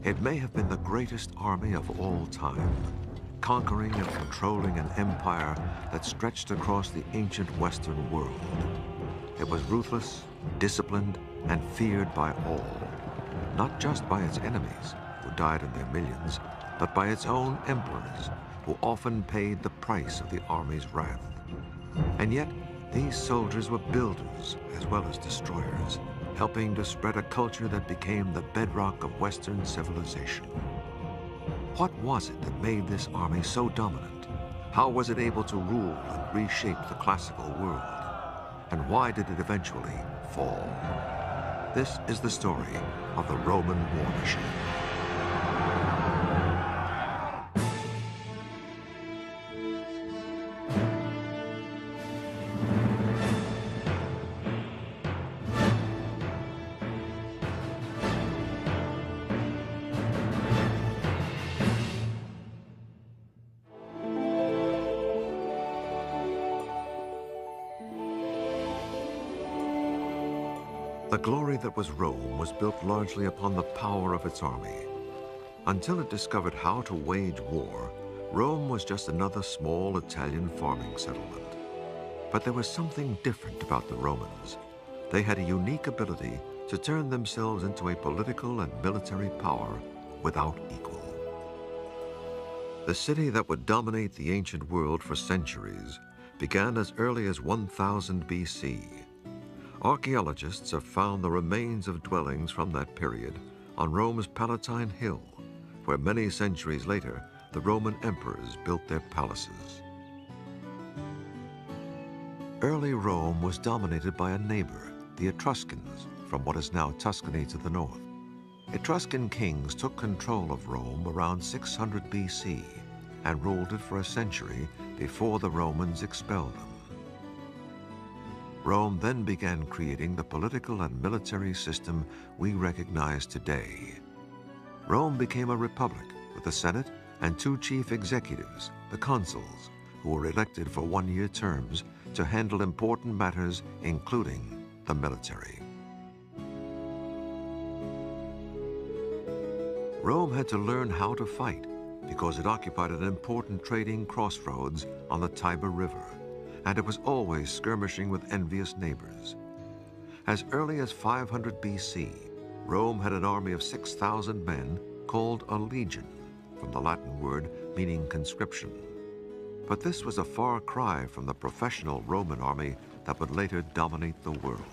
It may have been the greatest army of all time, conquering and controlling an empire that stretched across the ancient Western world. It was ruthless, disciplined, and feared by all, not just by its enemies, who died in their millions, but by its own emperors, who often paid the price of the army's wrath. And yet, these soldiers were builders as well as destroyers, helping to spread a culture that became the bedrock of Western civilization. What was it that made this army so dominant? How was it able to rule and reshape the classical world? And why did it eventually fall? This is the story of the Roman war machine. The glory that was Rome was built largely upon the power of its army. Until it discovered how to wage war, Rome was just another small Italian farming settlement. But there was something different about the Romans. They had a unique ability to turn themselves into a political and military power without equal. The city that would dominate the ancient world for centuries began as early as 1000 BC. Archaeologists have found the remains of dwellings from that period on Rome's Palatine Hill, where many centuries later, the Roman emperors built their palaces. Early Rome was dominated by a neighbor, the Etruscans, from what is now Tuscany to the north. Etruscan kings took control of Rome around 600 BC and ruled it for a century before the Romans expelled them. Rome then began creating the political and military system we recognize today. Rome became a republic with a Senate and two chief executives, the consuls, who were elected for one-year terms to handle important matters, including the military. Rome had to learn how to fight because it occupied an important trading crossroads on the Tiber River, and it was always skirmishing with envious neighbors. As early as 500 BC, Rome had an army of 6,000 men called a legion, from the Latin word meaning conscription. But this was a far cry from the professional Roman army that would later dominate the world.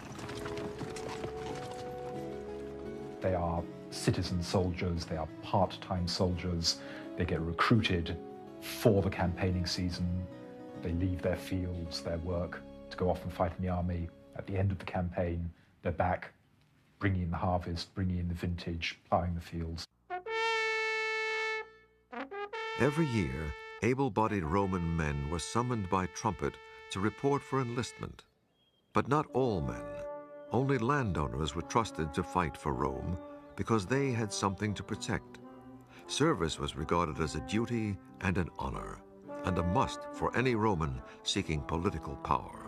They are citizen soldiers, they are part-time soldiers, they get recruited for the campaigning season. They leave their fields, their work, to go off and fight in the army. At the end of the campaign, they're back, bringing in the harvest, bringing in the vintage, plowing the fields. Every year, able-bodied Roman men were summoned by trumpet to report for enlistment. But not all men. Only landowners were trusted to fight for Rome because they had something to protect. Service was regarded as a duty and an honor, and a must for any Roman seeking political power.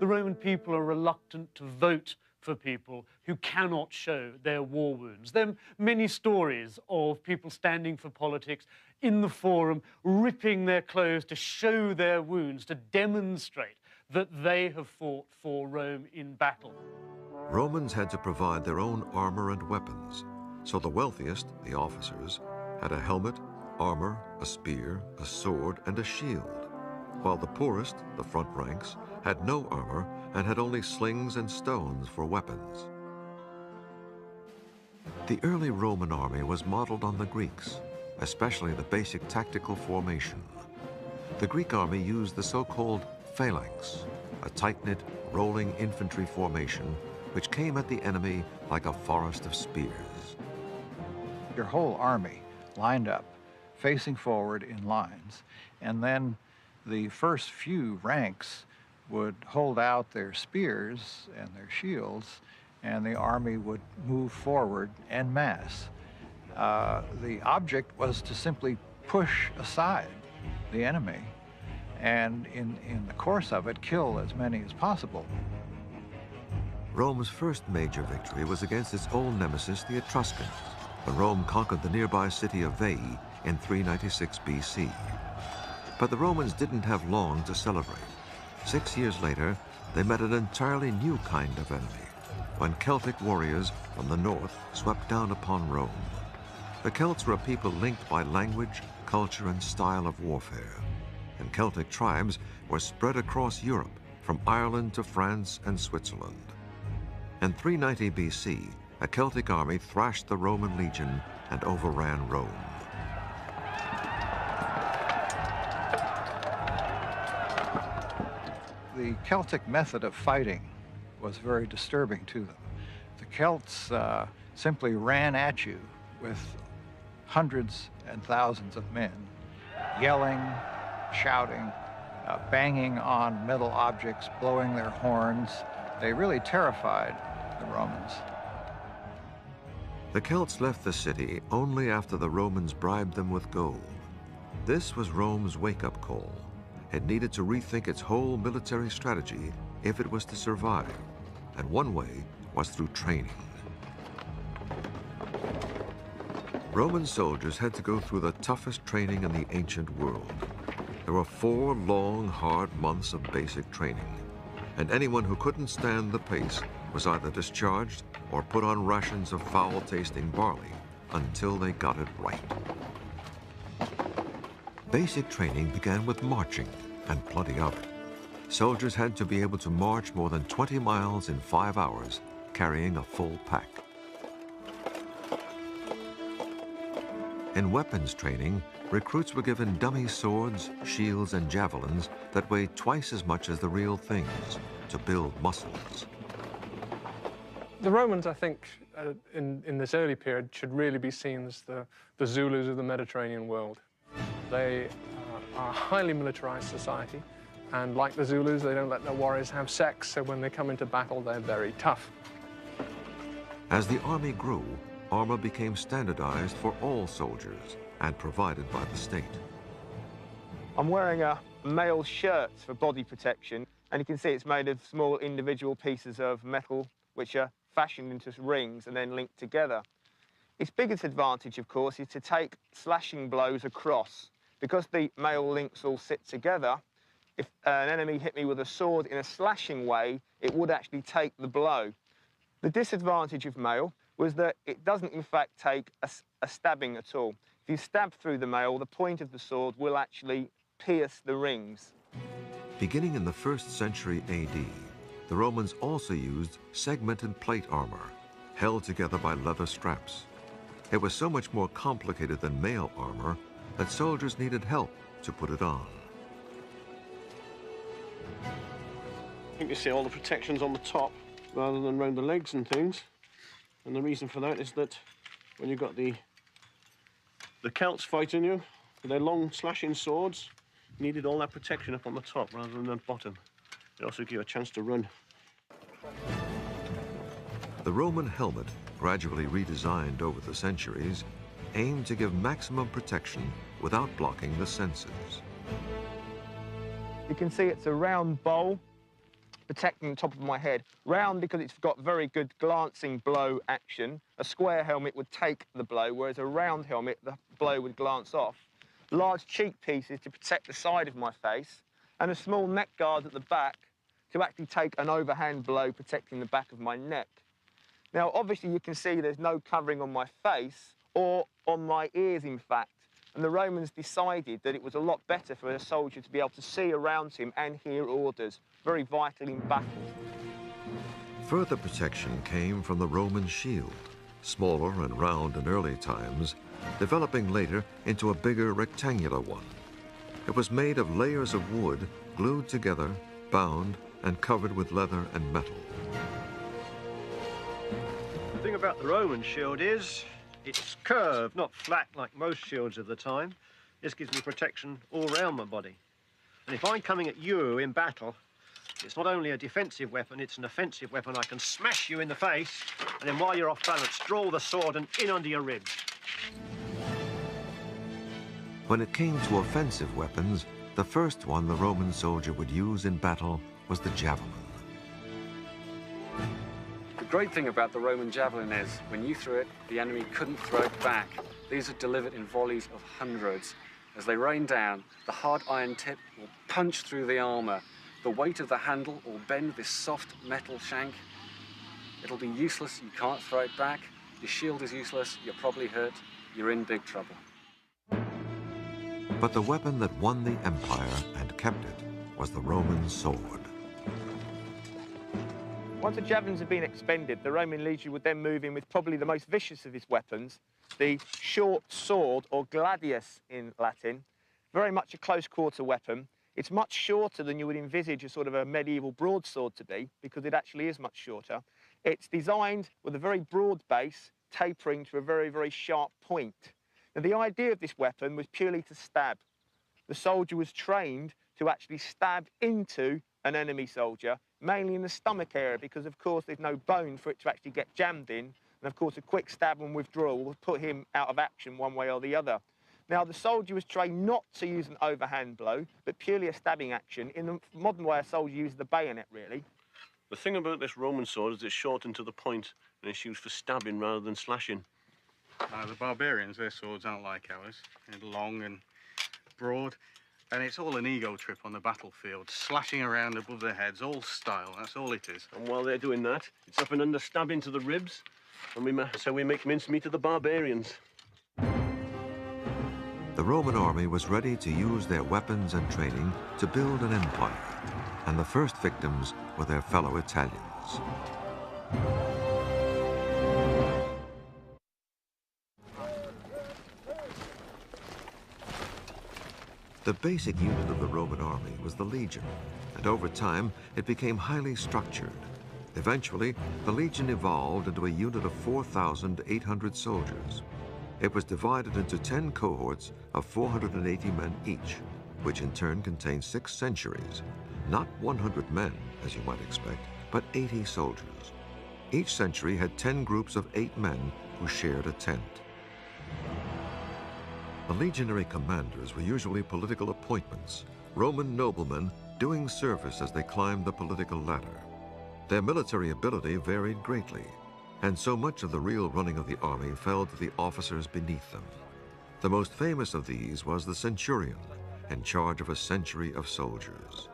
The Roman people are reluctant to vote for people who cannot show their war wounds. There are many stories of people standing for politics in the forum, ripping their clothes to show their wounds, to demonstrate that they have fought for Rome in battle. Romans had to provide their own armor and weapons, so the wealthiest, the officers, had a helmet, armor, a spear, a sword, and a shield, while the poorest, the front ranks, had no armor and had only slings and stones for weapons. The early Roman army was modeled on the Greeks, especially the basic tactical formation. The Greek army used the so-called phalanx, a tight-knit, rolling infantry formation which came at the enemy like a forest of spears. Your whole army lined up, facing forward in lines, and then the first few ranks would hold out their spears and their shields, and the army would move forward en masse. The object was to simply push aside the enemy, and in the course of it, kill as many as possible. Rome's first major victory was against its old nemesis, the Etruscans, when Rome conquered the nearby city of Veii in 396 BC. But the Romans didn't have long to celebrate. 6 years later, they met an entirely new kind of enemy, when Celtic warriors from the north swept down upon Rome. The Celts were a people linked by language, culture, and style of warfare. And Celtic tribes were spread across Europe, from Ireland to France and Switzerland. In 390 BC, a Celtic army thrashed the Roman legion and overran Rome. The Celtic method of fighting was very disturbing to them. The Celts simply ran at you with hundreds and thousands of men, yelling, shouting, banging on metal objects, blowing their horns. They really terrified the Romans. The Celts left the city only after the Romans bribed them with gold. This was Rome's wake-up call. It needed to rethink its whole military strategy if it was to survive, and one way was through training. Roman soldiers had to go through the toughest training in the ancient world. There were 4 long, hard months of basic training, and anyone who couldn't stand the pace was either discharged or put on rations of foul-tasting barley until they got it right. Basic training began with marching, and plenty of it. Soldiers had to be able to march more than 20 miles in 5 hours, carrying a full pack. In weapons training, recruits were given dummy swords, shields, and javelins that weighed twice as much as the real things to build muscles. The Romans, I think, in this early period, should really be seen as the Zulus of the Mediterranean world. They are a highly militarized society, and like the Zulus, they don't let their warriors have sex, so when they come into battle, they're very tough. As the army grew, armor became standardized for all soldiers and provided by the state. I'm wearing a male shirt for body protection, and you can see it's made of small individual pieces of metal which are fashioned into rings and then linked together. Its biggest advantage, of course, is to take slashing blows across. Because the male links all sit together, if an enemy hit me with a sword in a slashing way, it would actually take the blow. The disadvantage of mail was that it doesn't, in fact, take a stabbing at all. If you stab through the mail, the point of the sword will actually pierce the rings. Beginning in the 1st century AD, the Romans also used segmented plate armor, held together by leather straps. It was so much more complicated than mail armor that soldiers needed help to put it on. You can see all the protections on the top rather than around the legs and things. And the reason for that is that when you've got the Celts fighting you with their long slashing swords, you needed all that protection up on the top rather than the bottom. It also gives you a chance to run. The Roman helmet, gradually redesigned over the centuries, aimed to give maximum protection without blocking the senses. You can see it's a round bowl protecting the top of my head. Round because it's got very good glancing blow action. A square helmet would take the blow, whereas a round helmet, the blow would glance off. Large cheek pieces to protect the side of my face, and a small neck guard at the back to actually take an overhand blow protecting the back of my neck. Now, obviously, you can see there's no covering on my face or on my ears, in fact. And the Romans decided that it was a lot better for a soldier to be able to see around him and hear orders, very vital in battle. Further protection came from the Roman shield, smaller and round in early times, developing later into a bigger rectangular one. It was made of layers of wood glued together, bound, and covered with leather and metal. The thing about the Roman shield is it's curved, not flat like most shields of the time. This gives me protection all around my body. And if I'm coming at you in battle, it's not only a defensive weapon, it's an offensive weapon. I can smash you in the face, and then while you're off balance, draw the sword and in under your ribs. When it came to offensive weapons, the first one the Roman soldier would use in battle was the javelin. great thing about the Roman javelin is, when you threw it, the enemy couldn't throw it back. These are delivered in volleys of hundreds. As they rain down, the hard iron tip will punch through the armour. The weight of the handle will bend this soft metal shank. It'll be useless, you can't throw it back. Your shield is useless, you're probably hurt, you're in big trouble. But the weapon that won the empire and kept it was the Roman sword. Once the javelins had been expended, the Roman legion would then move in with probably the most vicious of his weapons, the short sword, or gladius in Latin, very much a close-quarter weapon. It's much shorter than you would envisage a sort of a medieval broadsword to be, because it actually is much shorter. It's designed with a very broad base, tapering to a very, very sharp point. Now, the idea of this weapon was purely to stab. The soldier was trained to actually stab into an enemy soldier, mainly in the stomach area, because, of course, there's no bone for it to actually get jammed in. And, of course, a quick stab and withdrawal would put him out of action one way or the other. Now, the soldier was trained not to use an overhand blow, but purely a stabbing action. In the modern way, a soldier uses the bayonet, really. The thing about this Roman sword is it's shortened to the point, and it's used for stabbing rather than slashing. The barbarians, their swords aren't like ours. They're long and broad, and it's all an ego trip on the battlefield, slashing around above their heads, all style, that's all it is. And while they're doing that, it's up and under stabbing to the ribs, and so we make mincemeat of the barbarians. The Roman army was ready to use their weapons and training to build an empire, and the first victims were their fellow Italians. The basic unit of the Roman army was the legion, and over time it became highly structured. Eventually, the legion evolved into a unit of 4,800 soldiers. It was divided into 10 cohorts of 480 men each, which in turn contained 6 centuries. Not 100 men, as you might expect, but 80 soldiers. Each century had 10 groups of 8 men who shared a tent. The legionary commanders were usually political appointments, Roman noblemen doing service as they climbed the political ladder. Their military ability varied greatly, and so much of the real running of the army fell to the officers beneath them. The most famous of these was the centurion, in charge of a century of soldiers.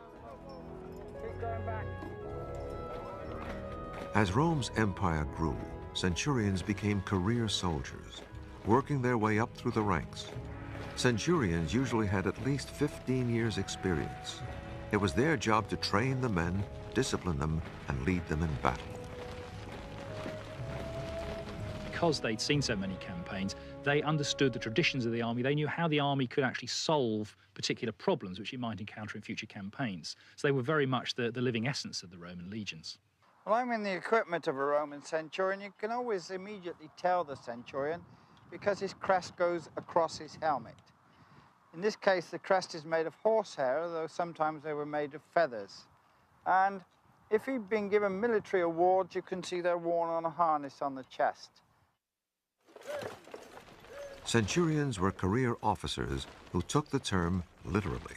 As Rome's empire grew, centurions became career soldiers, working their way up through the ranks. Centurions usually had at least 15 years' experience. It was their job to train the men, discipline them, and lead them in battle. Because they'd seen so many campaigns, they understood the traditions of the army. They knew how the army could actually solve particular problems which it might encounter in future campaigns. So they were very much the living essence of the Roman legions. Well, I'm in the equipment of a Roman centurion. You can always immediately tell the centurion because his crest goes across his helmet. In this case, the crest is made of horsehair, though sometimes they were made of feathers. And if he'd been given military awards, you can see they're worn on a harness on the chest. Centurions were career officers who took the term literally.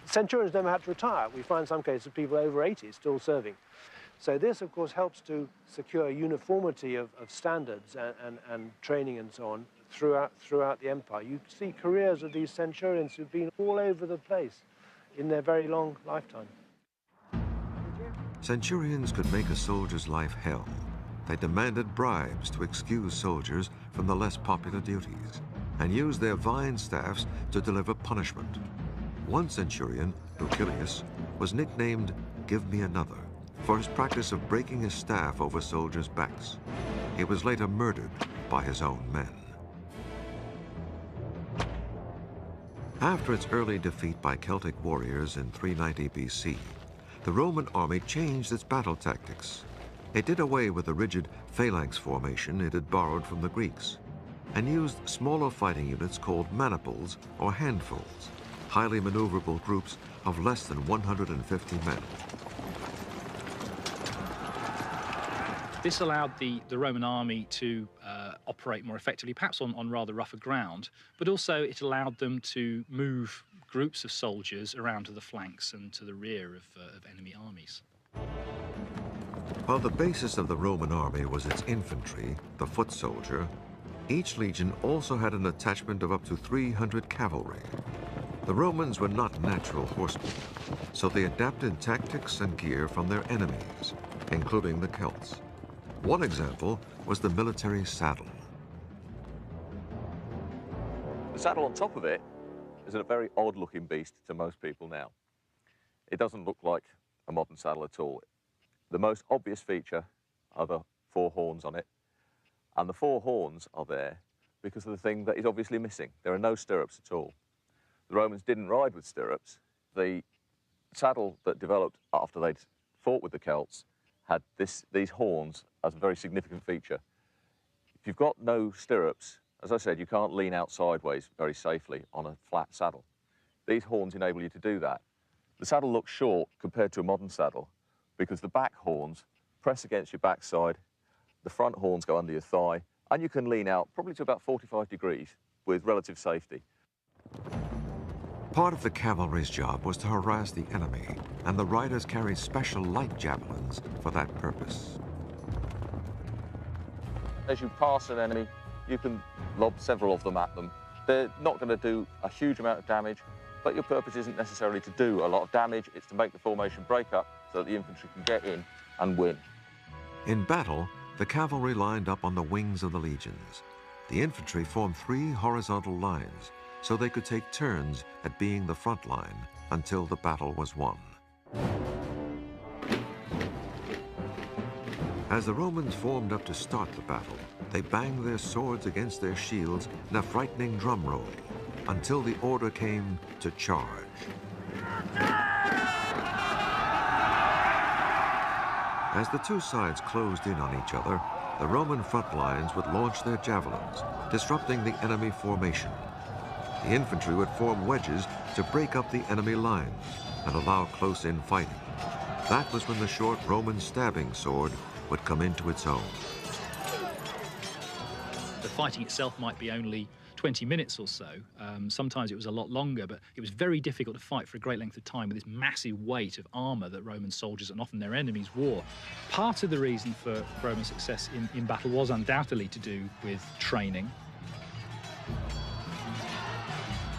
Centurions never had to retire. We find some cases of people over 80 still serving. So this, of course, helps to secure uniformity of standards and training and so on throughout the empire. You see careers of these centurions who've been all over the place in their very long lifetime. Centurions could make a soldier's life hell. They demanded bribes to excuse soldiers from the less popular duties and used their vine staffs to deliver punishment. One centurion, Gaius, was nicknamed "Give Me Another" for his practice of breaking his staff over soldiers' backs. He was later murdered by his own men. After its early defeat by Celtic warriors in 390 BC, the Roman army changed its battle tactics. It did away with the rigid phalanx formation it had borrowed from the Greeks and used smaller fighting units called maniples or handfuls, highly maneuverable groups of less than 150 men. This allowed the Roman army to operate more effectively, perhaps on rather rougher ground, but also it allowed them to move groups of soldiers around to the flanks and to the rear of enemy armies. While the basis of the Roman army was its infantry, the foot soldier, each legion also had an attachment of up to 300 cavalry. The Romans were not natural horsemen, so they adapted tactics and gear from their enemies, including the Celts. One example was the military saddle. The saddle on top of it is a very odd-looking beast to most people now. It doesn't look like a modern saddle at all. The most obvious feature are the 4 horns on it, and the 4 horns are there because of the thing that is obviously missing. There are no stirrups at all. The Romans didn't ride with stirrups. The saddle that developed after they'd fought with the Celts had these horns as a very significant feature. If you've got no stirrups, as I said, you can't lean out sideways very safely on a flat saddle. These horns enable you to do that. The saddle looks short compared to a modern saddle because the back horns press against your backside, the front horns go under your thigh, and you can lean out probably to about 45 degrees with relative safety. Part of the cavalry's job was to harass the enemy, and the riders carried special light javelins for that purpose. As you pass an enemy, you can lob several of them at them. They're not going to do a huge amount of damage, but your purpose isn't necessarily to do a lot of damage. It's to make the formation break up so that the infantry can get in and win. In battle, the cavalry lined up on the wings of the legions. The infantry formed 3 horizontal lines, so they could take turns at being the front line until the battle was won. As the Romans formed up to start the battle, they banged their swords against their shields in a frightening drum roll until the order came to charge. As the 2 sides closed in on each other, the Roman front lines would launch their javelins, disrupting the enemy formation. The infantry would form wedges to break up the enemy lines and allow close-in fighting. That was when the short Roman stabbing sword would come into its own. The fighting itself might be only 20 minutes or so. Sometimes it was a lot longer, but it was very difficult to fight for a great length of time with this massive weight of armor that Roman soldiers and often their enemies wore. Part of the reason for Roman success in battle was undoubtedly to do with training.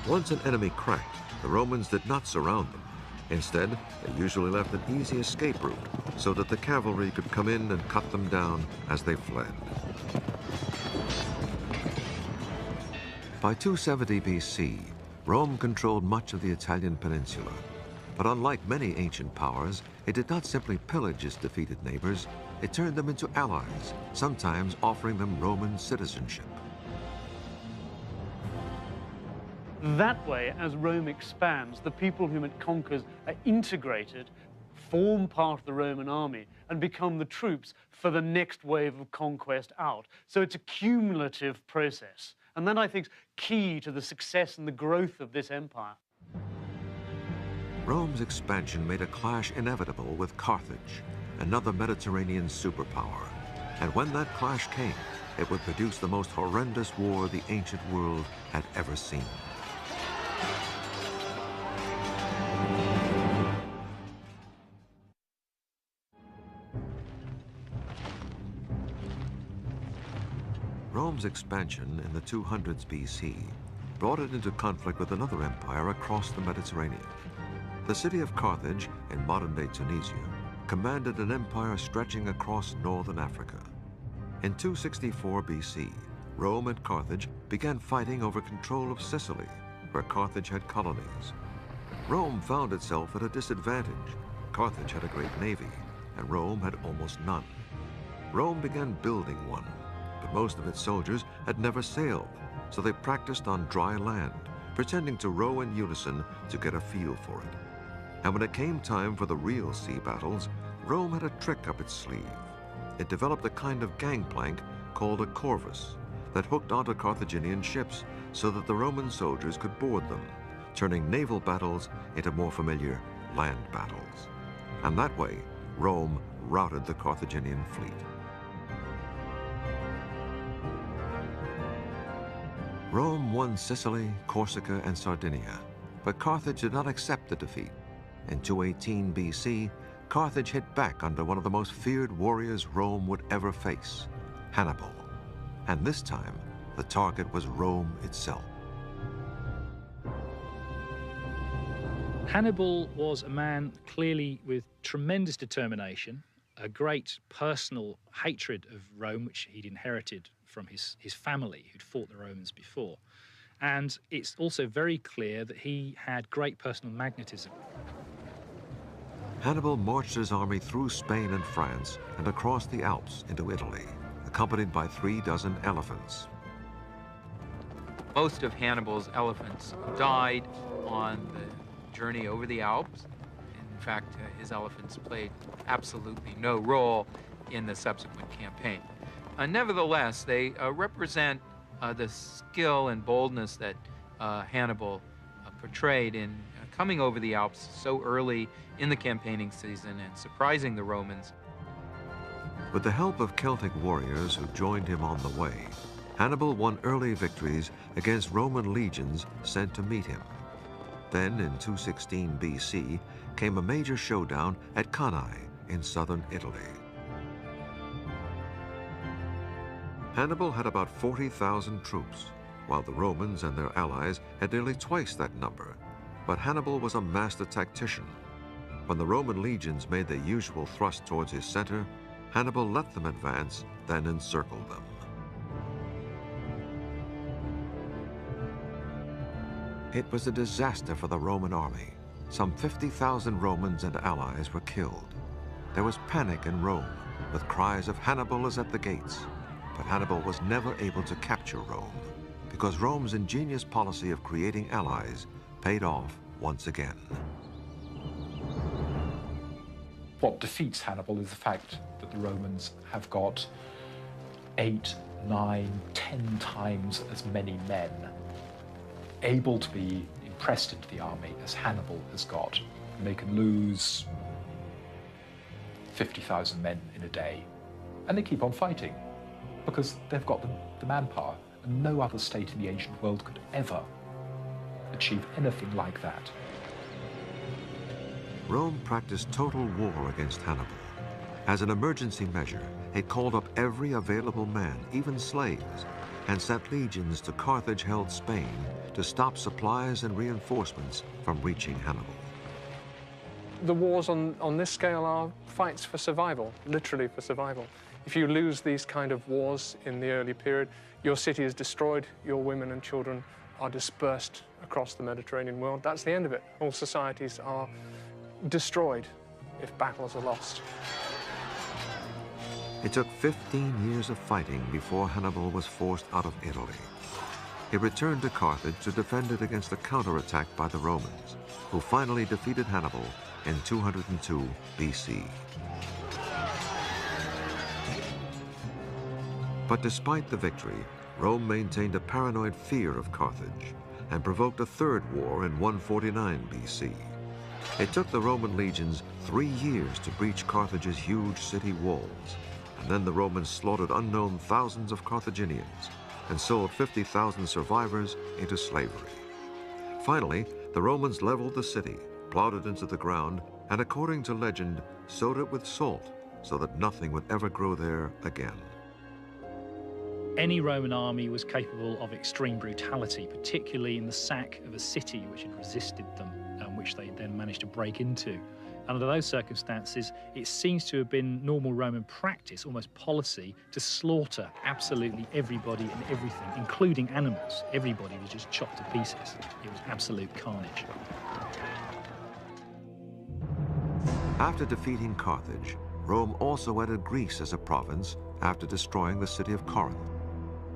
Once an enemy cracked, the Romans did not surround them. Instead, they usually left an easy escape route so that the cavalry could come in and cut them down as they fled. By 270 BC, Rome controlled much of the Italian peninsula. But unlike many ancient powers, it did not simply pillage its defeated neighbors, it turned them into allies, sometimes offering them Roman citizenship. That way, as Rome expands, the people whom it conquers are integrated, form part of the Roman army, and become the troops for the next wave of conquest out. So it's a cumulative process. And that, I think, is key to the success and the growth of this empire. Rome's expansion made a clash inevitable with Carthage, another Mediterranean superpower. And when that clash came, it would produce the most horrendous war the ancient world had ever seen. Rome's expansion in the 200s BC brought it into conflict with another empire across the Mediterranean. The city of Carthage, in modern-day Tunisia, commanded an empire stretching across northern Africa. In 264 BC, Rome and Carthage began fighting over control of Sicily, where Carthage had colonies. Rome found itself at a disadvantage. Carthage had a great navy, and Rome had almost none. Rome began building one, but most of its soldiers had never sailed, so they practiced on dry land, pretending to row in unison to get a feel for it. And when it came time for the real sea battles, Rome had a trick up its sleeve. It developed a kind of gangplank called a corvus that hooked onto Carthaginian ships so that the Roman soldiers could board them, turning naval battles into more familiar land battles. And that way, Rome routed the Carthaginian fleet. Rome won Sicily, Corsica, and Sardinia, but Carthage did not accept the defeat. In 218 BC, Carthage hit back under one of the most feared warriors Rome would ever face, Hannibal. And this time, the target was Rome itself. Hannibal was a man clearly with tremendous determination, a great personal hatred of Rome, which he'd inherited from his family who'd fought the Romans before. And it's also very clear that he had great personal magnetism. Hannibal marched his army through Spain and France and across the Alps into Italy, accompanied by 36 elephants. Most of Hannibal's elephants died on the journey over the Alps. In fact, his elephants played absolutely no role in the subsequent campaign. Nevertheless, they represent the skill and boldness that Hannibal portrayed in coming over the Alps so early in the campaigning season and surprising the Romans. With the help of Celtic warriors who joined him on the way, Hannibal won early victories against Roman legions sent to meet him. Then, in 216 BC, came a major showdown at Cannae in southern Italy. Hannibal had about 40,000 troops, while the Romans and their allies had nearly twice that number. But Hannibal was a master tactician. When the Roman legions made their usual thrust towards his center, Hannibal let them advance, then encircled them. It was a disaster for the Roman army. Some 50,000 Romans and allies were killed. There was panic in Rome, with cries of "Hannibal is at the gates." But Hannibal was never able to capture Rome, because Rome's ingenious policy of creating allies paid off once again. What defeats Hannibal is the fact that the Romans have got 8, 9, 10 times as many men able to be impressed into the army as Hannibal has got. And they can lose 50,000 men in a day. And they keep on fighting because they've got the manpower. And no other state in the ancient world could ever achieve anything like that. Rome practiced total war against Hannibal. As an emergency measure, it called up every available man, even slaves, and sent legions to Carthage-held Spain to stop supplies and reinforcements from reaching Hannibal. The wars on this scale are fights for survival, literally for survival. If you lose these kind of wars in the early period, your city is destroyed, your women and children are dispersed across the Mediterranean world. That's the end of it. All societies are destroyed if battles are lost. It took 15 years of fighting before Hannibal was forced out of Italy. He returned to Carthage to defend it against a counterattack by the Romans, who finally defeated Hannibal in 202 BC. But despite the victory, Rome maintained a paranoid fear of Carthage and provoked a third war in 149 BC. It took the Roman legions 3 years to breach Carthage's huge city walls, and then the Romans slaughtered unknown thousands of Carthaginians and sold 50,000 survivors into slavery. Finally, the Romans leveled the city, plowed it into the ground, and according to legend, sowed it with salt so that nothing would ever grow there again. Any Roman army was capable of extreme brutality, particularly in the sack of a city which had resisted them, which they then managed to break into. Under those circumstances, it seems to have been normal Roman practice, almost policy, to slaughter absolutely everybody and everything, including animals. Everybody was just chopped to pieces. It was absolute carnage. After defeating Carthage, Rome also added Greece as a province after destroying the city of Corinth.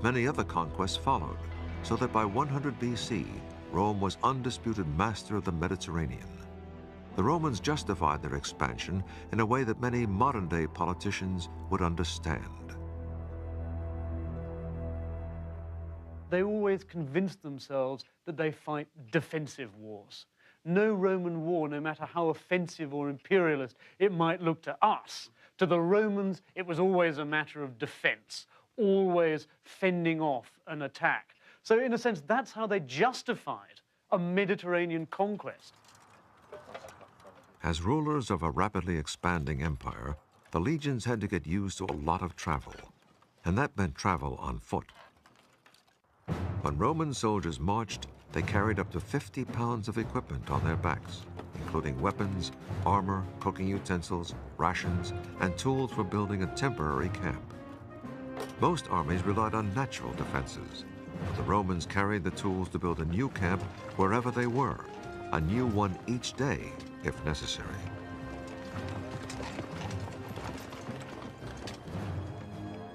Many other conquests followed, so that by 100 BC, Rome was undisputed master of the Mediterranean. The Romans justified their expansion in a way that many modern-day politicians would understand. They always convince themselves that they fight defensive wars. No Roman war, no matter how offensive or imperialist it might look to us, to the Romans it was always a matter of defense, always fending off an attack. So in a sense, that's how they justified a Mediterranean conquest. As rulers of a rapidly expanding empire, the legions had to get used to a lot of travel, and that meant travel on foot. When Roman soldiers marched, they carried up to 50 pounds of equipment on their backs, including weapons, armor, cooking utensils, rations, and tools for building a temporary camp. Most armies relied on natural defenses, but the Romans carried the tools to build a new camp wherever they were, a new one each day, if necessary.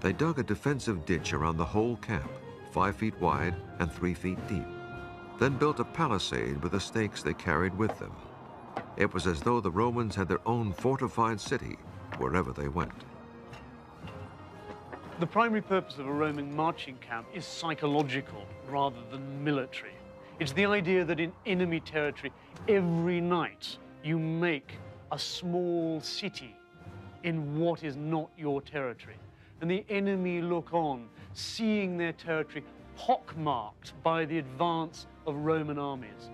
They dug a defensive ditch around the whole camp, 5 feet wide and 3 feet deep, then built a palisade with the stakes they carried with them. It was as though the Romans had their own fortified city wherever they went. The primary purpose of a Roman marching camp is psychological rather than military. It's the idea that in enemy territory, every night you make a small city in what is not your territory. And the enemy look on, seeing their territory pockmarked by the advance of Roman armies.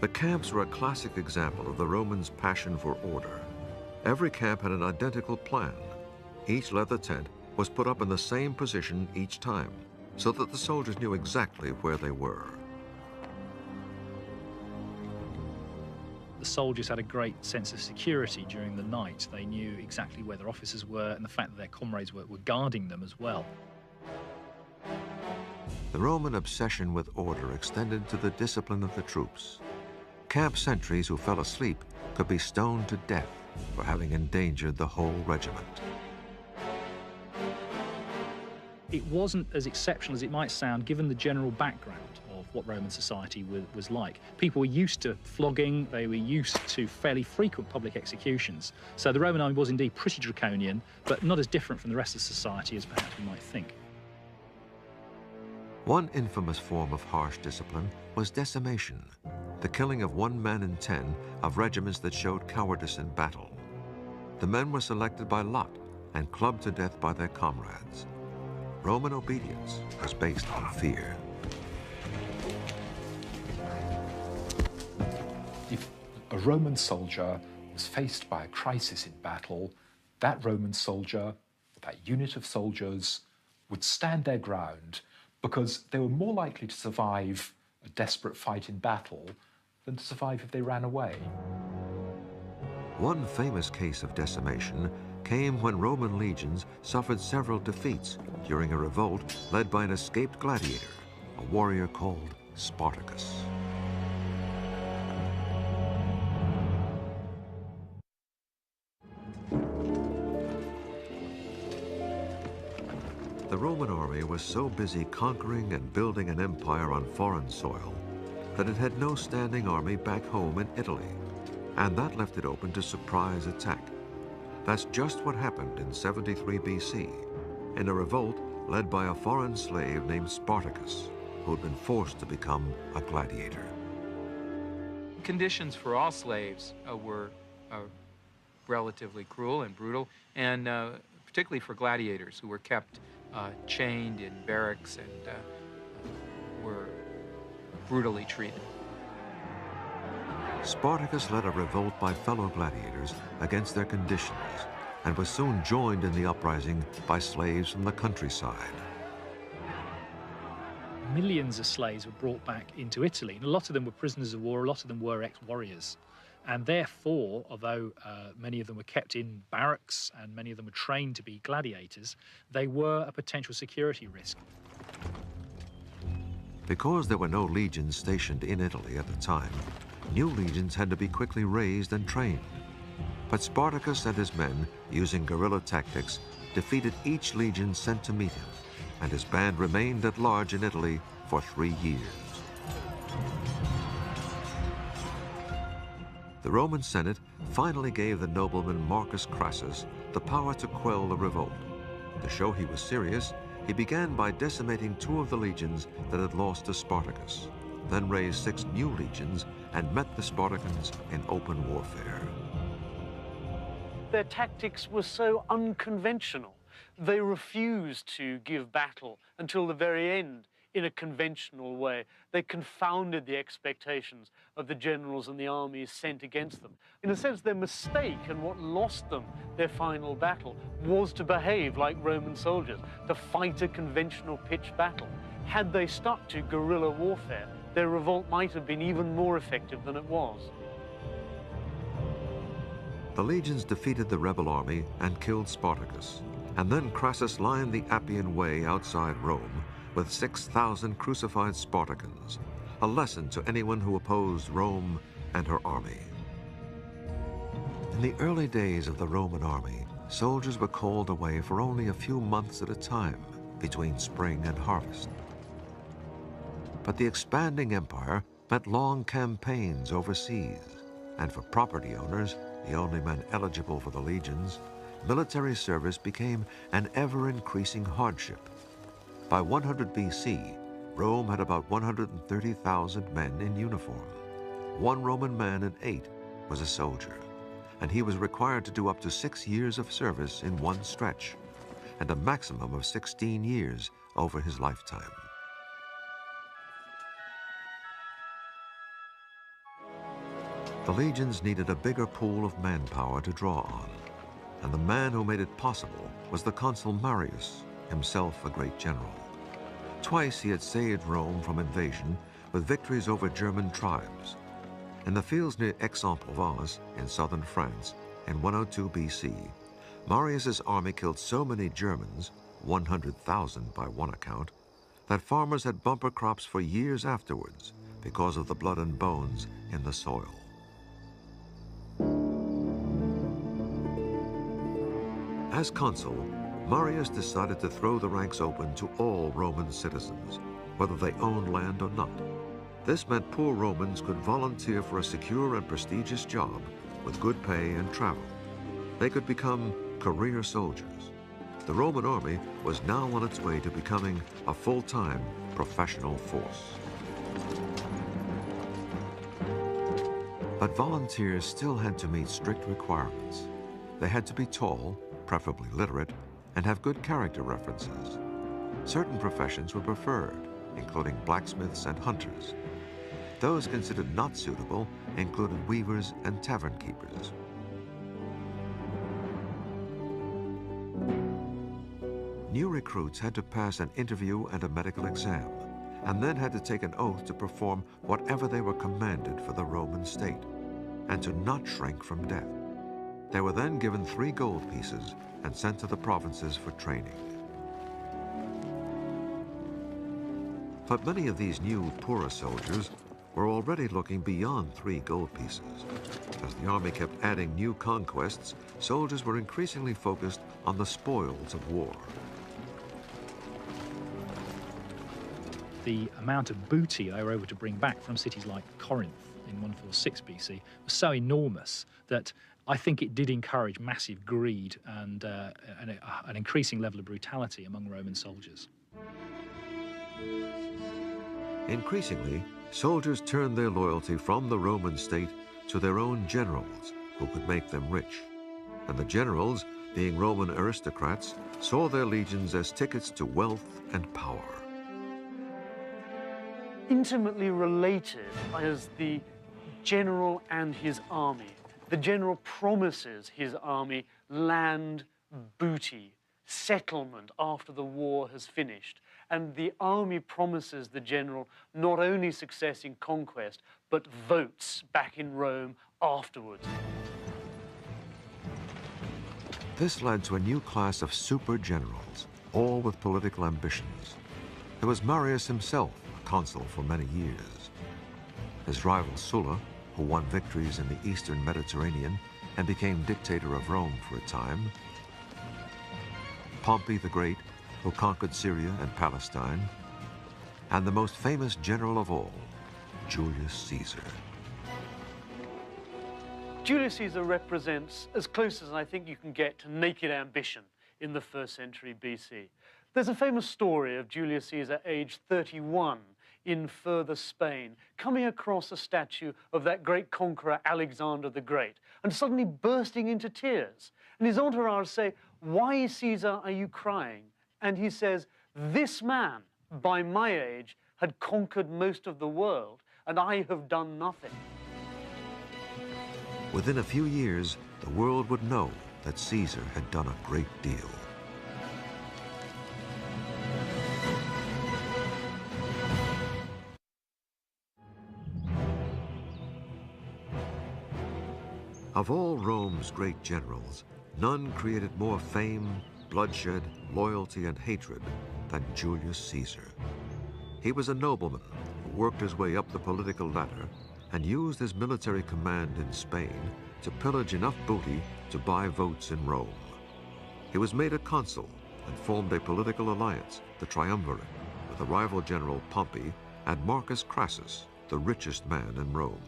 The camps were a classic example of the Romans' passion for order. Every camp had an identical plan. Each leather tent was put up in the same position each time, so that the soldiers knew exactly where they were. The soldiers had a great sense of security during the night. They knew exactly where their officers were, and the fact that their comrades were guarding them as well. The Roman obsession with order extended to the discipline of the troops. Camp sentries who fell asleep could be stoned to death for having endangered the whole regiment. It wasn't as exceptional as it might sound, given the general background of what Roman society was like. People were used to flogging, they were used to fairly frequent public executions. So the Roman army was indeed pretty draconian, but not as different from the rest of society as perhaps we might think. One infamous form of harsh discipline was decimation, the killing of 1 man in 10 of regiments that showed cowardice in battle. The men were selected by lot and clubbed to death by their comrades. Roman obedience was based on fear. If a Roman soldier was faced by a crisis in battle, that Roman soldier, that unit of soldiers, would stand their ground because they were more likely to survive a desperate fight in battle than to survive if they ran away. One famous case of decimation came when Roman legions suffered several defeats during a revolt led by an escaped gladiator, a warrior called Spartacus. The Roman army was so busy conquering and building an empire on foreign soil that it had no standing army back home in Italy, and that left it open to surprise attack. That's just what happened in 73 BC, in a revolt led by a foreign slave named Spartacus, who had been forced to become a gladiator. Conditions for all slaves were relatively cruel and brutal, and particularly for gladiators who were kept chained in barracks and were brutally treated. Spartacus led a revolt by fellow gladiators against their conditions and was soon joined in the uprising by slaves from the countryside. Millions of slaves were brought back into Italy, and a lot of them were prisoners of war, a lot of them were ex-warriors. And therefore, although many of them were kept in barracks and many of them were trained to be gladiators, they were a potential security risk. Because there were no legions stationed in Italy at the time, new legions had to be quickly raised and trained. But Spartacus and his men, using guerrilla tactics, defeated each legion sent to meet him, and his band remained at large in Italy for 3 years. The Roman Senate finally gave the nobleman Marcus Crassus the power to quell the revolt. To show he was serious, he began by decimating 2 of the legions that had lost to Spartacus, then raised 6 new legions and met the Spartans in open warfare. Their tactics were so unconventional. They refused to give battle until the very end in a conventional way. They confounded the expectations of the generals and the armies sent against them. In a sense, their mistake and what lost them their final battle was to behave like Roman soldiers, to fight a conventional pitched battle. Had they stuck to guerrilla warfare, their revolt might have been even more effective than it was. The legions defeated the rebel army and killed Spartacus, and then Crassus lined the Appian Way outside Rome with 6,000 crucified Spartacans, a lesson to anyone who opposed Rome and her army. In the early days of the Roman army, soldiers were called away for only a few months at a time between spring and harvest. But the expanding empire meant long campaigns overseas, and for property owners, the only men eligible for the legions, military service became an ever-increasing hardship. By 100 BC, Rome had about 130,000 men in uniform. One Roman man in 8 was a soldier, and he was required to do up to 6 years of service in one stretch, and a maximum of 16 years over his lifetime. The legions needed a bigger pool of manpower to draw on, and the man who made it possible was the consul Marius, himself a great general. Twice he had saved Rome from invasion with victories over German tribes. In the fields near Aix-en-Provence in southern France in 102 BC, Marius's army killed so many Germans, 100,000 by one account, that farmers had bumper crops for years afterwards because of the blood and bones in the soil. As consul, Marius decided to throw the ranks open to all Roman citizens, whether they owned land or not. This meant poor Romans could volunteer for a secure and prestigious job with good pay and travel. They could become career soldiers. The Roman army was now on its way to becoming a full-time professional force. But volunteers still had to meet strict requirements. They had to be tall, preferably literate, and have good character references. Certain professions were preferred, including blacksmiths and hunters. Those considered not suitable included weavers and tavern keepers. New recruits had to pass an interview and a medical exam, and then had to take an oath to perform whatever they were commanded for the Roman state, and to not shrink from death. They were then given 3 gold pieces and sent to the provinces for training. But many of these new, poorer soldiers were already looking beyond 3 gold pieces. As the army kept adding new conquests, soldiers were increasingly focused on the spoils of war. The amount of booty they were able to bring back from cities like Corinth in 146 BC was so enormous that I think it did encourage massive greed and an increasing level of brutality among Roman soldiers. Increasingly, soldiers turned their loyalty from the Roman state to their own generals, who could make them rich. And the generals, being Roman aristocrats, saw their legions as tickets to wealth and power. Intimately related is the general and his army. The general promises his army land, booty, settlement after the war has finished. And the army promises the general not only success in conquest, but votes back in Rome afterwards. This led to a new class of super generals, all with political ambitions. There was Marius himself, a consul for many years. His rival Sulla, who won victories in the eastern Mediterranean and became dictator of Rome for a time. Pompey the Great, who conquered Syria and Palestine. And the most famous general of all, Julius Caesar. Julius Caesar represents as close as I think you can get to naked ambition in the 1st century BC. There's a famous story of Julius Caesar, aged 31, in further Spain, coming across a statue of that great conqueror Alexander the Great, and suddenly bursting into tears. And his entourage say, "Why, Caesar, are you crying?" And he says, "This man by my age, had conquered most of the world, and I have done nothing. Within a few years, the world would know that Caesar had done a great deal. Of all Rome's great generals, none created more fame, bloodshed, loyalty, and hatred than Julius Caesar. He was a nobleman who worked his way up the political ladder and used his military command in Spain to pillage enough booty to buy votes in Rome. He was made a consul and formed a political alliance, the Triumvirate, with the rival general Pompey and Marcus Crassus, the richest man in Rome.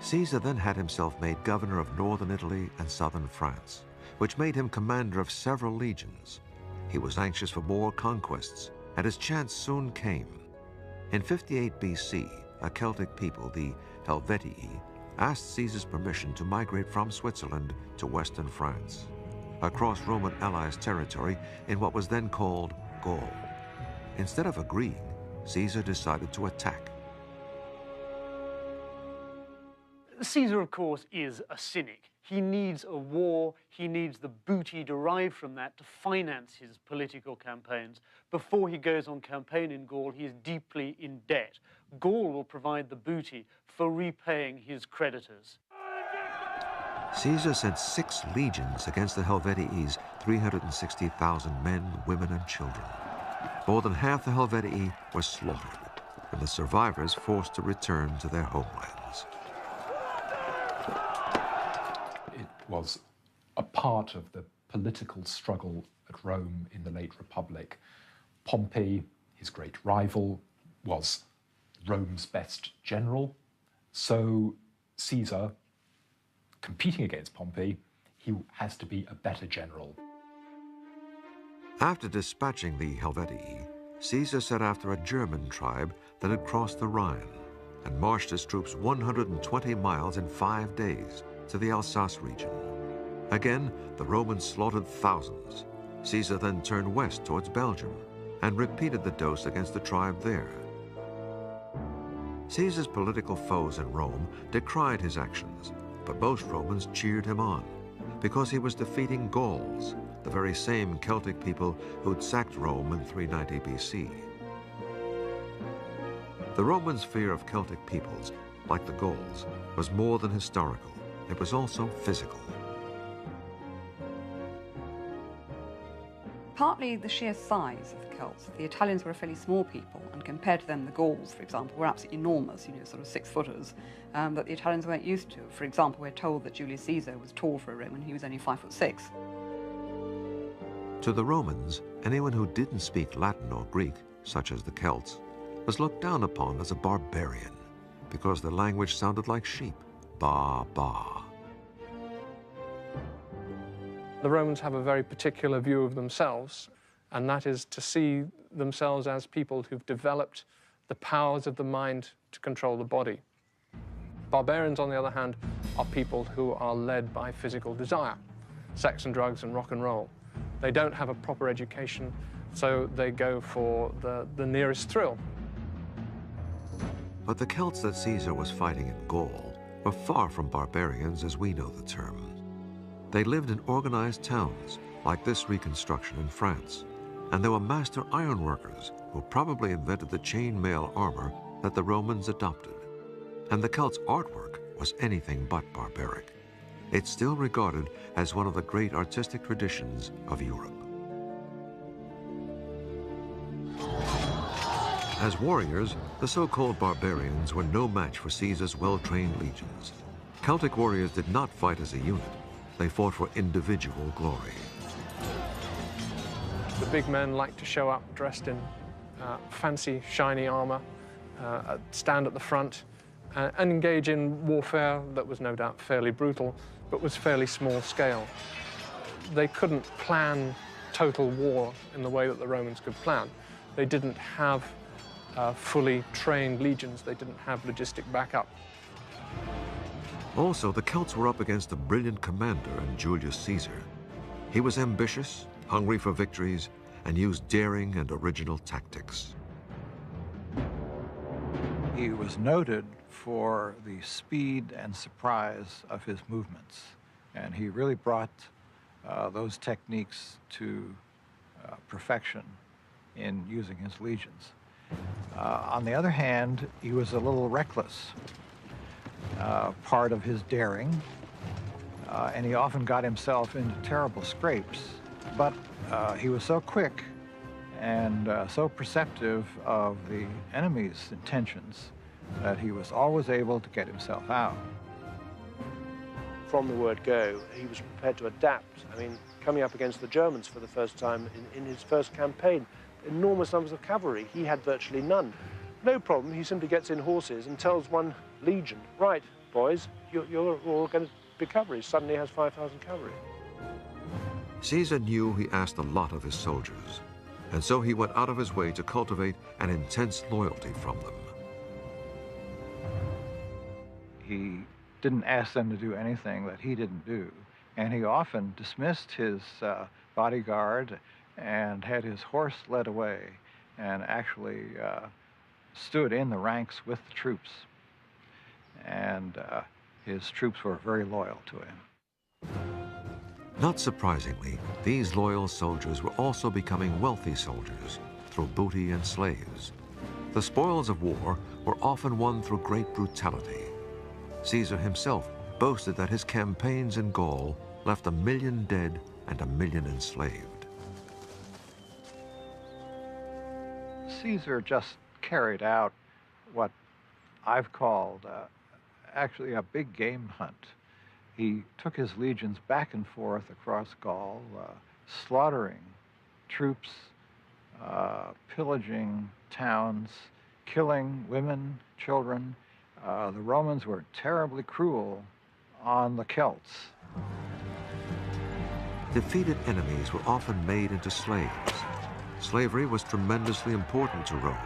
Caesar then had himself made governor of northern Italy and southern France, which made him commander of several legions. He was anxious for more conquests, and his chance soon came. In 58 BC, a Celtic people, the Helvetii, asked Caesar's permission to migrate from Switzerland to western France, across Roman allies' territory in what was then called Gaul. Instead of agreeing, Caesar decided to attack. Caesar, of course, is a cynic. He needs a war, he needs the booty derived from that to finance his political campaigns. Before he goes on campaign in Gaul, he is deeply in debt. Gaul will provide the booty for repaying his creditors. Caesar sent 6 legions against the Helvetii's 360,000 men, women, and children. More than half the Helvetii were slaughtered, and the survivors forced to return to their homelands. It was a part of the political struggle at Rome in the late Republic. Pompey, his great rival, was Rome's best general. So Caesar, competing against Pompey, he has to be a better general. After dispatching the Helvetii, Caesar set after a German tribe that had crossed the Rhine and marched his troops 120 miles in 5 days to the Alsace region. Again, the Romans slaughtered thousands. Caesar then turned west towards Belgium and repeated the dose against the tribe there. Caesar's political foes in Rome decried his actions, but most Romans cheered him on because he was defeating Gauls, the very same Celtic people who'd sacked Rome in 390 BC. The Romans' fear of Celtic peoples, like the Gauls, was more than historical. It was also physical. Partly the sheer size of the Celts. The Italians were a fairly small people, and compared to them, the Gauls, for example, were absolutely enormous, sort of 6-footers, that the Italians weren't used to. For example, we're told that Julius Caesar was tall for a Roman. He was only 5'6". To the Romans, anyone who didn't speak Latin or Greek, such as the Celts, was looked down upon as a barbarian because their language sounded like sheep. Ba, ba. The Romans have a very particular view of themselves, and that is to see themselves as people who've developed the powers of the mind to control the body. Barbarians, on the other hand, are people who are led by physical desire, sex and drugs and rock and roll. They don't have a proper education, so they go for the nearest thrill. But the Celts that Caesar was fighting in Gaul were far from barbarians as we know the term. They lived in organized towns, like this reconstruction in France, and they were master ironworkers who probably invented the chainmail armor that the Romans adopted. And the Celts' artwork was anything but barbaric. It's still regarded as one of the great artistic traditions of Europe. As warriors, the so-called barbarians were no match for Caesar's well-trained legions. Celtic warriors did not fight as a unit. They fought for individual glory. The big men like to show up dressed in fancy, shiny armor, stand at the front, and engage in warfare that was no doubt fairly brutal, but was fairly small scale. They couldn't plan total war in the way that the Romans could plan. They didn't have fully trained legions. They didn't have logistic backup. Also, the Celts were up against a brilliant commander in Julius Caesar. He was ambitious, hungry for victories, and used daring and original tactics. He was noted for the speed and surprise of his movements, and he really brought those techniques to perfection in using his legions. On the other hand, he was a little reckless. Part of his daring, and he often got himself into terrible scrapes, but he was so quick and so perceptive of the enemy's intentions that he was always able to get himself out. From the word go, he was prepared to adapt. I mean, coming up against the Germans for the first time in his first campaign, enormous numbers of cavalry, he had virtually none. No problem, he simply gets in horses and tells one legion, right, boys, you're all going to be cavalry. Suddenly has 5,000 cavalry. Caesar knew he asked a lot of his soldiers, and so he went out of his way to cultivate an intense loyalty from them. He didn't ask them to do anything that he didn't do, and he often dismissed his bodyguard and had his horse led away and actually stood in the ranks with the troops. And his troops were very loyal to him. Not surprisingly, these loyal soldiers were also becoming wealthy soldiers through booty and slaves. The spoils of war were often won through great brutality. Caesar himself boasted that his campaigns in Gaul left 1 million dead and 1 million enslaved. Caesar just carried out what I've called actually a big game hunt. He took his legions back and forth across Gaul, slaughtering troops, pillaging towns, killing women, children. The Romans were terribly cruel on the Celts. Defeated enemies were often made into slaves. Slavery was tremendously important to Rome.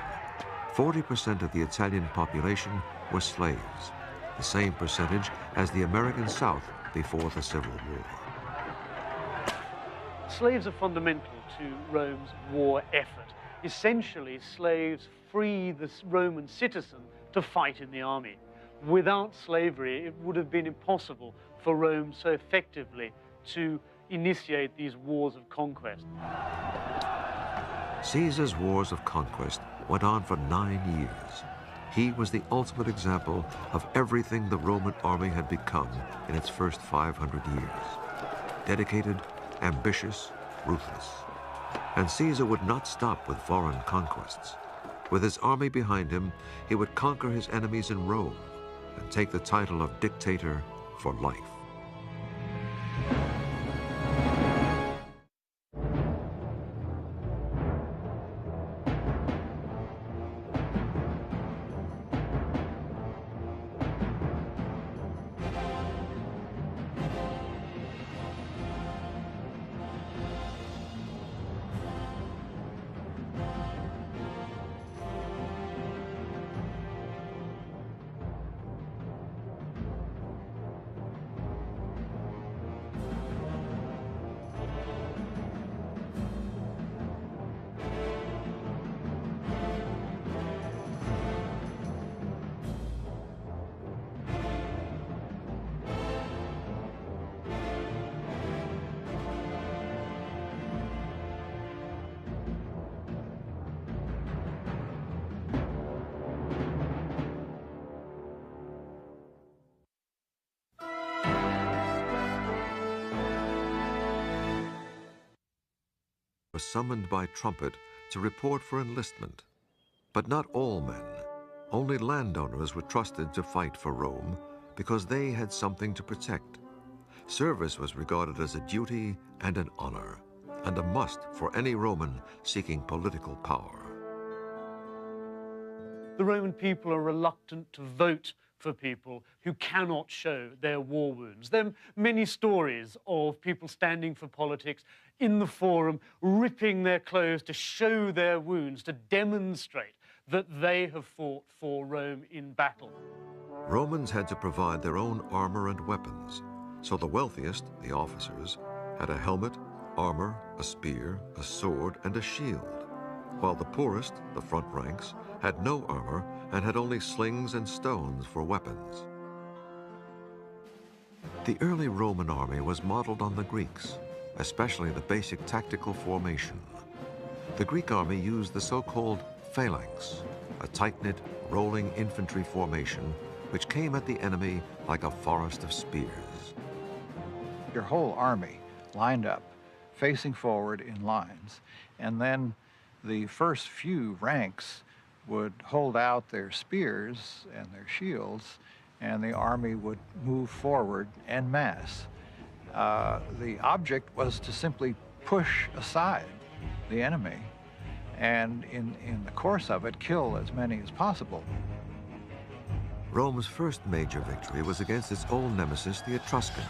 40% of the Italian population were slaves, the same percentage as the American South before the Civil War. Slaves are fundamental to Rome's war effort. Essentially, slaves free the Roman citizen to fight in the army. Without slavery, it would have been impossible for Rome so effectively to initiate these wars of conquest. Caesar's wars of conquest went on for 9 years. He was the ultimate example of everything the Roman army had become in its first 500 years. Dedicated, ambitious, ruthless. And Caesar would not stop with foreign conquests. With his army behind him, he would conquer his enemies in Rome and take the title of dictator for life. Was summoned by trumpet to report for enlistment. But not all men. Only landowners were trusted to fight for Rome because they had something to protect. Service was regarded as a duty and an honor, and a must for any Roman seeking political power. The Roman people are reluctant to vote for people who cannot show their war wounds. There are many stories of people standing for politics in the forum, ripping their clothes to show their wounds, to demonstrate that they have fought for Rome in battle. Romans had to provide their own armor and weapons, so the wealthiest, the officers, had a helmet, armor, a spear, a sword, and a shield, while the poorest, the front ranks, had no armor and had only slings and stones for weapons. The early Roman army was modeled on the Greeks, especially the basic tactical formation. The Greek army used the so-called phalanx, a tight-knit, rolling infantry formation which came at the enemy like a forest of spears. Your whole army lined up, facing forward in lines, and then the first few ranks would hold out their spears and their shields, and the army would move forward en masse. The object was to simply push aside the enemy and in the course of it, kill as many as possible. Rome's first major victory was against its old nemesis, the Etruscans,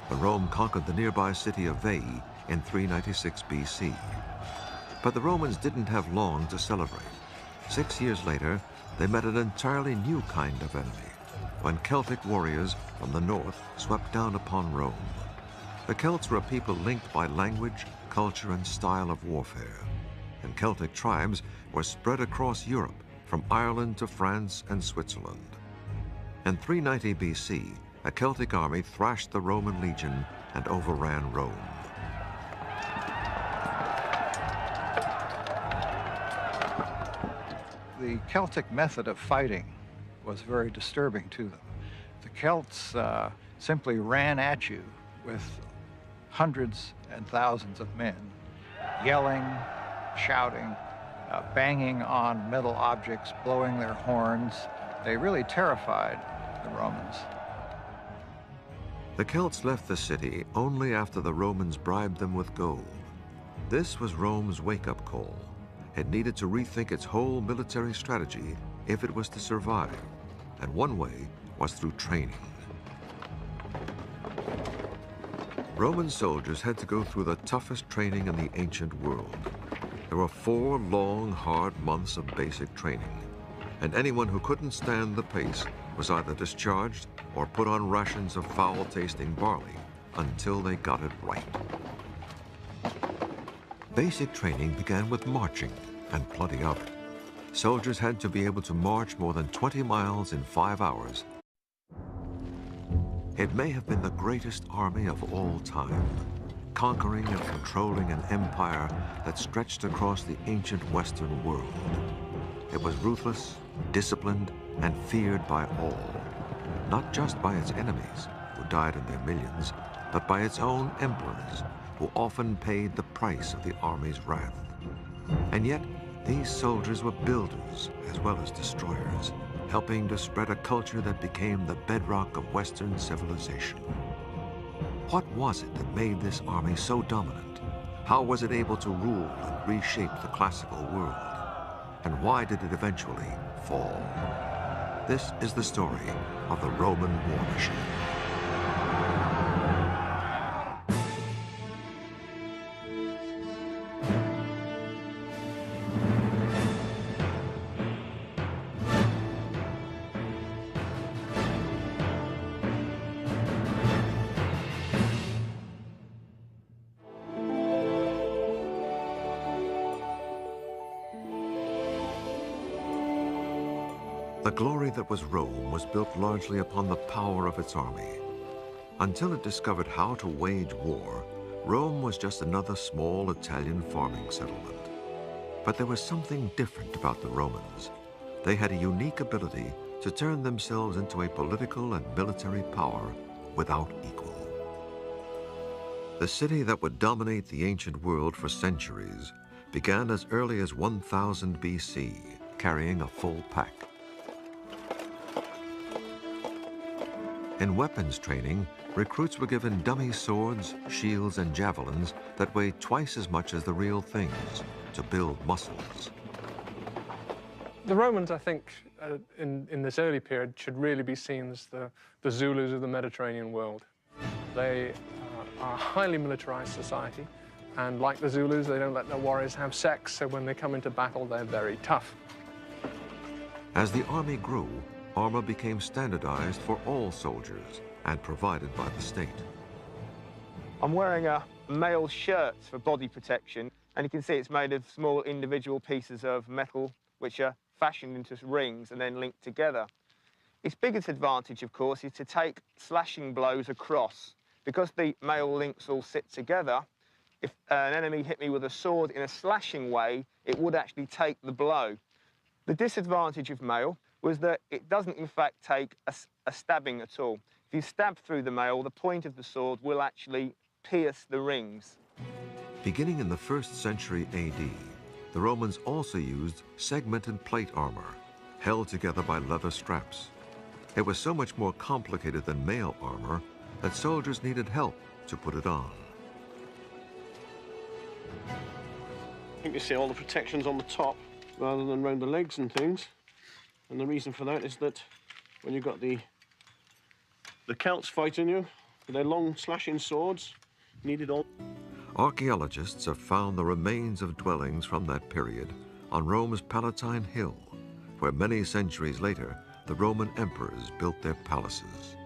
when Rome conquered the nearby city of Veii in 396 BC. But the Romans didn't have long to celebrate. 6 years later, they met an entirely new kind of enemy, when Celtic warriors from the north swept down upon Rome. The Celts were a people linked by language, culture, and style of warfare. And Celtic tribes were spread across Europe, from Ireland to France and Switzerland. In 390 BC, a Celtic army thrashed the Roman legion and overran Rome. The Celtic method of fighting was very disturbing to them. The Celts simply ran at you with hundreds and thousands of men, yelling, shouting, banging on metal objects, blowing their horns. They really terrified the Romans. The Celts left the city only after the Romans bribed them with gold. This was Rome's wake-up call. It needed to rethink its whole military strategy if it was to survive, and one way was through training. Roman soldiers had to go through the toughest training in the ancient world. There were 4 long, hard months of basic training, and anyone who couldn't stand the pace was either discharged or put on rations of foul-tasting barley until they got it right. Basic training began with marching, and plenty of it. Soldiers had to be able to march more than 20 miles in 5 hours. It may have been the greatest army of all time, conquering and controlling an empire that stretched across the ancient Western world. It was ruthless, disciplined, and feared by all, not just by its enemies, who died in their millions, but by its own emperors, who often paid the price of the army's wrath. And yet, these soldiers were builders as well as destroyers, helping to spread a culture that became the bedrock of Western civilization. What was it that made this army so dominant? How was it able to rule and reshape the classical world? And why did it eventually fall? This is the story of the Roman war machine. The glory that was Rome was built largely upon the power of its army. Until it discovered how to wage war, Rome was just another small Italian farming settlement. But there was something different about the Romans. They had a unique ability to turn themselves into a political and military power without equal. The city that would dominate the ancient world for centuries began as early as 1000 BC, carrying a full pack. In weapons training, recruits were given dummy swords, shields, and javelins that weighed twice as much as the real things to build muscles. The Romans, I think, in this early period should really be seen as the Zulus of the Mediterranean world. They are a highly militarized society, and like the Zulus, they don't let their warriors have sex, so when they come into battle, they're very tough. As the army grew, armor became standardized for all soldiers and provided by the state. I'm wearing a male shirt for body protection, and you can see it's made of small individual pieces of metal which are fashioned into rings and then linked together. Its biggest advantage, of course, is to take slashing blows across. Because the male links all sit together, if an enemy hit me with a sword in a slashing way, it would actually take the blow. The disadvantage of mail was that it doesn't, in fact, take a stabbing at all. If you stab through the mail, the point of the sword will actually pierce the rings. Beginning in the 1st century AD, the Romans also used segmented plate armor, held together by leather straps. It was so much more complicated than mail armor that soldiers needed help to put it on. You can see all the protections on the top rather than around the legs and things. And the reason for that is that when you've got the Celts fighting you with their long slashing swords, needed all. Archaeologists have found the remains of dwellings from that period on Rome's Palatine Hill, where many centuries later the Roman emperors built their palaces.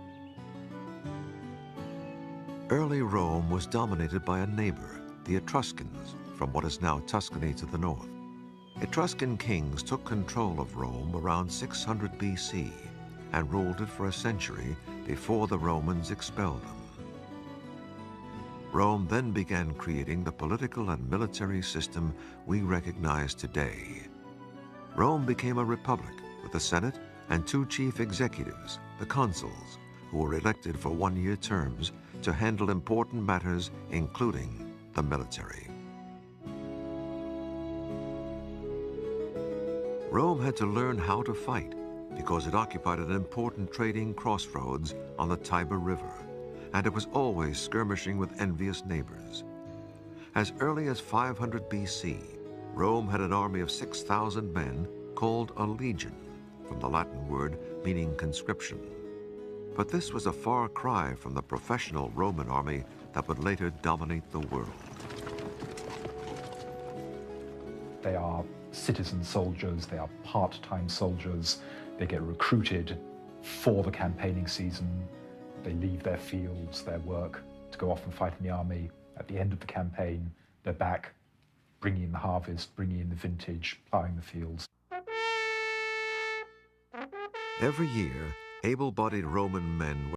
Early Rome was dominated by a neighbor, the Etruscans, from what is now Tuscany to the north. Etruscan kings took control of Rome around 600 BC and ruled it for a century before the Romans expelled them. Rome then began creating the political and military system we recognize today. Rome became a republic with a Senate and 2 chief executives, the consuls, who were elected for 1-year terms to handle important matters, including the military. Rome had to learn how to fight because it occupied an important trading crossroads on the Tiber River, and it was always skirmishing with envious neighbors. As early as 500 BC, Rome had an army of 6,000 men called a legion, from the Latin word meaning conscription. But this was a far cry from the professional Roman army that would later dominate the world. They are citizen soldiers, they are part-time soldiers, they get recruited for the campaigning season, they leave their fields, their work, to go off and fight in the army. At the end of the campaign, they're back, bringing in the harvest, bringing in the vintage, plowing the fields. Every year, able-bodied Roman men were